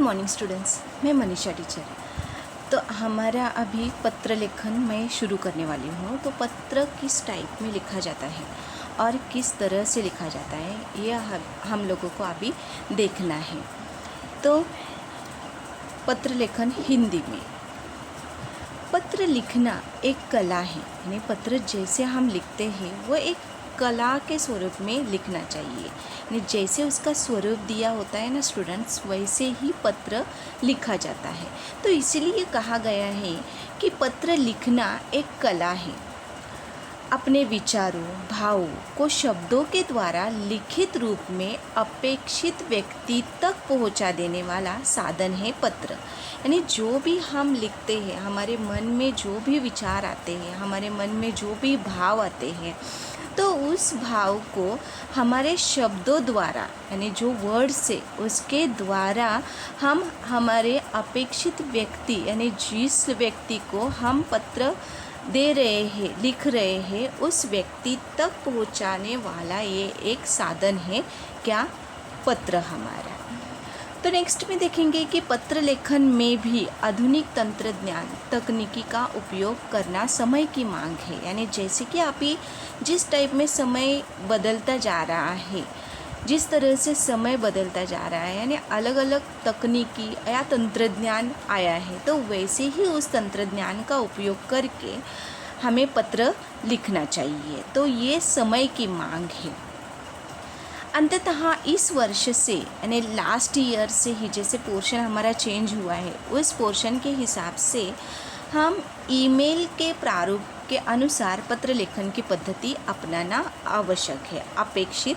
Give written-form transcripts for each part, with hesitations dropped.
Morning students, मैं Manisha teacher. तो हमारा अभी पत्र लेखन मैं शुरू करने वाली हूँ। तो पत्र किस टाइप में लिखा जाता है और किस तरह से लिखा जाता है ये हम लोगों को अभी देखना है। तो पत्र लेखन हिंदी में, पत्र लिखना एक कला है, यानी पत्र जैसे हम लिखते हैं वो एक कला के स्वरूप में लिखना चाहिए। यानी जैसे उसका स्वरूप दिया होता है ना स्टूडेंट्स, वैसे ही पत्र लिखा जाता है। तो इसीलिए कहा गया है कि पत्र लिखना एक कला है। अपने विचारों, भावों को शब्दों के द्वारा लिखित रूप में अपेक्षित व्यक्ति तक पहुंचा देने वाला साधन है पत्र। यानी जो भी हम लिखते हैं, हमारे मन में जो भी विचार आते हैं, हमारे मन में जो भी भाव आते हैं, तो उस भाव को हमारे शब्दों द्वारा, यानी जो वर्ड से उसके द्वारा हम हमारे अपेक्षित व्यक्ति, यानी जिस व्यक्ति को हम पत्र दे रहे हैं, लिख रहे हैं, उस व्यक्ति तक पहुंचाने वाला ये एक साधन है। क्या? पत्र हमारा। तो नेक्स्ट में देखेंगे कि पत्र लेखन में भी आधुनिक तंत्रज्ञान तकनीकी का उपयोग करना समय की मांग है। यानी जैसे कि अभी जिस टाइप में समय बदलता जा रहा है, जिस तरह से समय बदलता जा रहा है, यानी अलग अलग तकनीकी या तंत्रज्ञान आया है, तो वैसे ही उस तंत्रज्ञान का उपयोग करके हमें पत्र लिखना चाहिए। तो ये समय की मांग है। अंततः इस वर्ष से, यानी लास्ट ईयर से ही जैसे पोर्शन हमारा चेंज हुआ है, उस पोर्शन के हिसाब से हम ईमेल के प्रारूप के अनुसार पत्र लेखन की पद्धति अपनाना आवश्यक है, अपेक्षित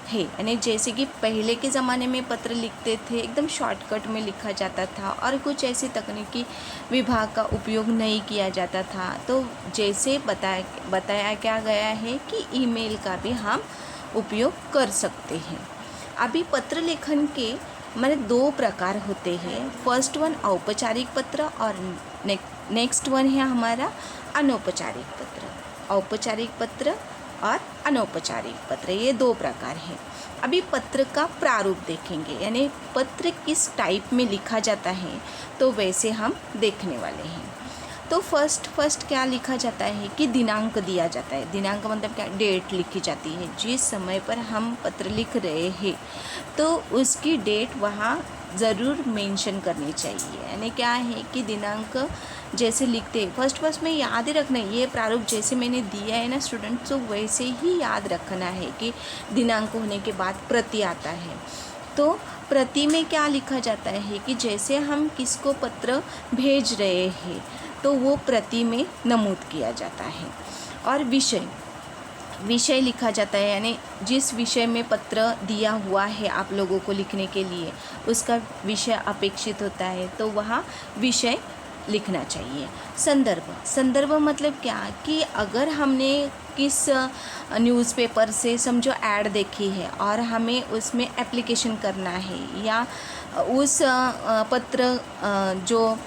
है। यानी जैसे कि पहले के ज़माने में पत्र लिखते थे, एकदम शॉर्टकट में लिखा जाता था और कुछ ऐसे तकनीकी विभाग का उपयोग नहीं किया जाता था। तो जैसे बताया क्या गया है कि ईमेल का भी हम उपयोग कर सकते हैं। अभी पत्र लेखन के मैंने 2 प्रकार होते हैं। फर्स्ट वन औपचारिक पत्र और नेक्स्ट वन है हमारा अनौपचारिक पत्र। औपचारिक पत्र और अनौपचारिक पत्र, ये 2 प्रकार हैं। अभी पत्र का प्रारूप देखेंगे, यानी पत्र किस टाइप में लिखा जाता है, तो वैसे हम देखने वाले हैं। तो फर्स्ट क्या लिखा जाता है कि दिनांक दिया जाता है। दिनांक मतलब क्या? डेट लिखी जाती है। जिस समय पर हम पत्र लिख रहे हैं तो उसकी डेट वहाँ ज़रूर मेंशन करनी चाहिए। यानी क्या है कि दिनांक जैसे लिखते हैं, फर्स्ट में याद ही रखना है। ये प्रारूप जैसे मैंने दिया है ना स्टूडेंट, तो वैसे ही याद रखना है कि दिनांक होने के बाद प्रति आता है। तो प्रति में क्या लिखा जाता है कि जैसे हम किसको पत्र भेज रहे हैं तो वो प्रति में नमूद किया जाता है। और विषय लिखा जाता है, यानी जिस विषय में पत्र दिया हुआ है आप लोगों को लिखने के लिए, उसका विषय अपेक्षित होता है, तो वहाँ विषय लिखना चाहिए। संदर्भ मतलब क्या कि अगर हमने किस न्यूज़पेपर से समझो ऐड देखी है और हमें उसमें एप्लीकेशन करना है, या उस पत्र जो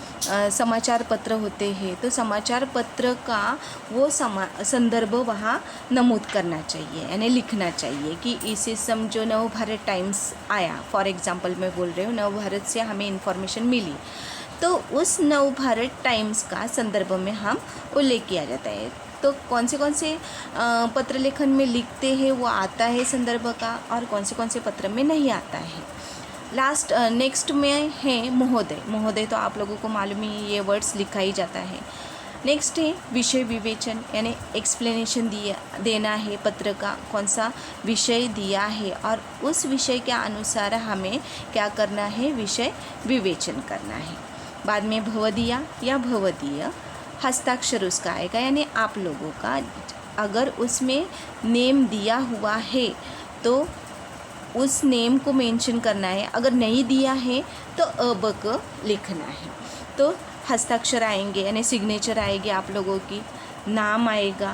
समाचार पत्र होते हैं, तो समाचार पत्र का वो संदर्भ वहाँ नमूद करना चाहिए, यानी लिखना चाहिए कि इसे समझो नवभारत टाइम्स आया, फॉर एग्जांपल मैं बोल रही हूँ, नवभारत से हमें इन्फॉर्मेशन मिली, तो उस नवभारत टाइम्स का संदर्भ में हम उल्लेख किया जाता है। तो कौन से पत्र लेखन में लिखते हैं वो आता है संदर्भ का, और कौन से पत्र में नहीं आता है। नेक्स्ट में है महोदय तो आप लोगों को मालूम ही, ये वर्ड्स लिखा ही जाता है। नेक्स्ट है विषय विवेचन, यानी एक्सप्लेनेशन देना है पत्र का, कौन सा विषय दिया है और उस विषय के अनुसार हमें क्या करना है, विषय विवेचन करना है। बाद में भवदीया या भवदीय, हस्ताक्षर उसका आएगा, यानी आप लोगों का अगर उसमें नेम दिया हुआ है तो उस नेम को मेंशन करना है, अगर नहीं दिया है तो अबक लिखना है। तो हस्ताक्षर आएंगे, यानी सिग्नेचर आएगी आप लोगों की, नाम आएगा,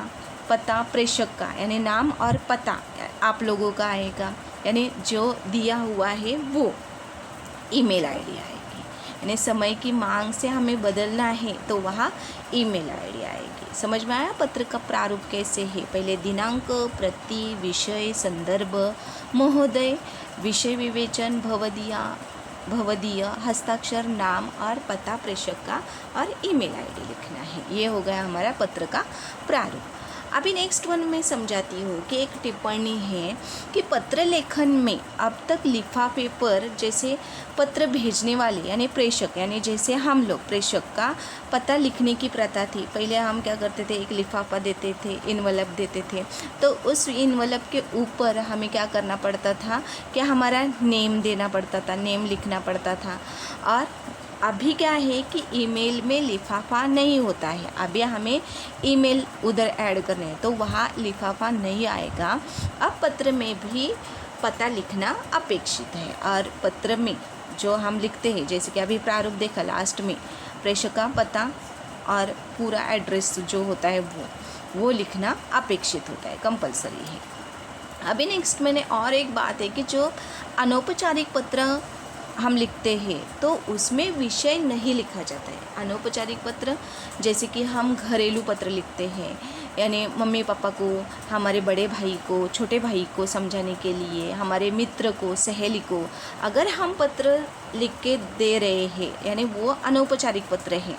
पता प्रेषक का, यानी नाम और पता आप लोगों का आएगा, यानी जो दिया हुआ है वो ईमेल आईडी आएगी। यानी समय की मांग से हमें बदलना है तो वहाँ ईमेल आईडी आएगी। समझ में आया पत्र का प्रारूप कैसे है? पहले दिनांक, प्रति, विषय, संदर्भ, महोदय, विषय विवेचन, भवदीया, भवदीय, हस्ताक्षर, नाम और पता प्रेषक का और ईमेल आईडी लिखना है। ये हो गया हमारा पत्र का प्रारूप। अभी नेक्स्ट वन मैं समझाती हूँ कि एक टिप्पणी है कि पत्र लेखन में अब तक लिफाफे पर जैसे पत्र भेजने वाले यानी प्रेषक, यानी जैसे हम लोग प्रेषक का पता लिखने की प्रथा थी। पहले हम क्या करते थे, एक लिफाफा देते थे, इन्वलप देते थे, तो उस इन्वलप के ऊपर हमें क्या करना पड़ता था कि हमारा नेम देना पड़ता था, नेम लिखना पड़ता था। और अभी क्या है कि ईमेल में लिफाफा नहीं होता है, अभी हमें ईमेल उधर ऐड करना है तो वहाँ लिफाफा नहीं आएगा। अब पत्र में भी पता लिखना अपेक्षित है, और पत्र में जो हम लिखते हैं जैसे कि अभी प्रारूप देखा लास्ट में, प्रेषक का पता और पूरा एड्रेस जो होता है वो लिखना अपेक्षित होता है, कंपलसरी है। अभी नेक्स्ट मैंने और एक बात है कि जो अनौपचारिक पत्र हम लिखते हैं तो उसमें विषय नहीं लिखा जाता है। अनौपचारिक पत्र जैसे कि हम घरेलू पत्र लिखते हैं, यानी मम्मी पापा को, हमारे बड़े भाई को, छोटे भाई को समझाने के लिए, हमारे मित्र को, सहेली को अगर हम पत्र लिख के दे रहे हैं यानी वो अनौपचारिक पत्र है,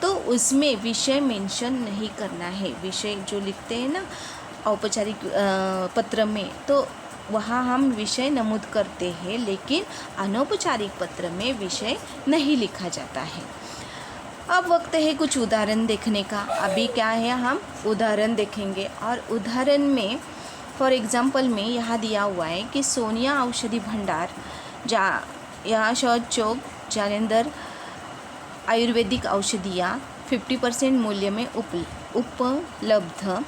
तो उसमें विषय मेंशन नहीं करना है। विषय जो लिखते हैं ना औपचारिक पत्र में, तो वहाँ हम विषय नमूद करते हैं, लेकिन अनौपचारिक पत्र में विषय नहीं लिखा जाता है। अब वक्त है कुछ उदाहरण देखने का। अभी क्या है, हम उदाहरण देखेंगे, और उदाहरण में फॉर एग्जांपल में यहाँ दिया हुआ है कि सोनिया औषधि भंडार यहाँ शौच चौक जालंधर आयुर्वेदिक औषधियाँ 50% मूल्य में उपलब्ध,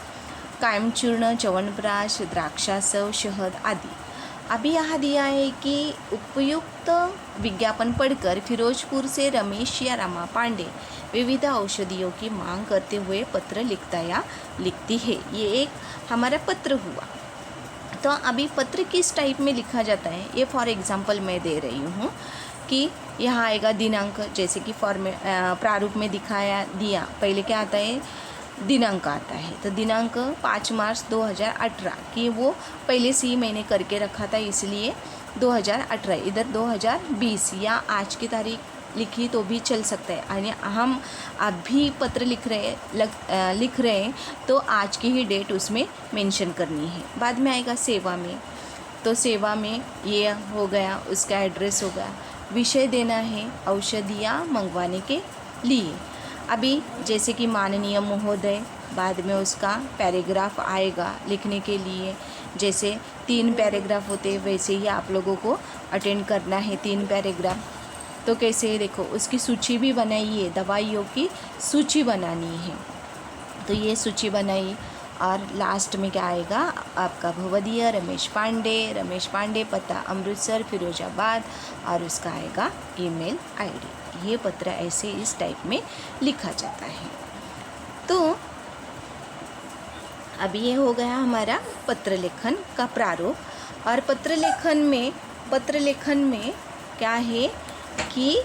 कायम चूर्ण, च्यवनप्राश, द्राक्षासव, शहद आदि। अभी यहाँ दिया है कि उपयुक्त विज्ञापन पढ़कर फिरोजपुर से रमेश या रमा पांडे विविध औषधियों की मांग करते हुए पत्र लिखता या लिखती है। ये एक हमारा पत्र हुआ। तो अभी पत्र किस टाइप में लिखा जाता है, ये फॉर एग्जांपल मैं दे रही हूँ कि यहाँ आएगा दिनांक, जैसे कि प्रारूप में दिया पहले क्या आता है, दिनांक आता है। तो दिनांक 5 मार्च 2018 कि वो पहले से ही मैंने करके रखा था, इसलिए 2018, इधर 2020 या आज की तारीख लिखी तो भी चल सकता है। यानी हम अभी पत्र लिख रहे हैं तो आज की ही डेट उसमें मेंशन करनी है। बाद में आएगा सेवा में, तो सेवा में ये हो गया, उसका एड्रेस होगा, विषय देना है औषधियाँ मंगवाने के लिए। अभी जैसे कि माननीय महोदय, बाद में उसका पैराग्राफ आएगा लिखने के लिए, जैसे 3 पैराग्राफ होते वैसे ही आप लोगों को अटेंड करना है 3 पैराग्राफ। तो कैसे देखो, उसकी सूची भी बनाई है, दवाइयों की सूची बनानी है, तो ये सूची बनाई। और लास्ट में क्या आएगा आपका भवदीय रमेश पांडे पता अमृतसर फिरोजाबाद, और उसका आएगा ईमेल आईडी। ये पत्र ऐसे इस टाइप में लिखा जाता है। तो अभी ये हो गया हमारा पत्र लेखन का प्रारूप। और पत्र लेखन में क्या है कि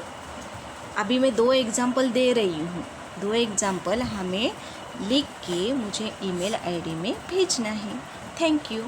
अभी मैं 2 एग्जाम्पल दे रही हूँ, 2 एग्जाम्पल हमें लिख के मुझे ईमेल आईडी में भेजना है। Thank you.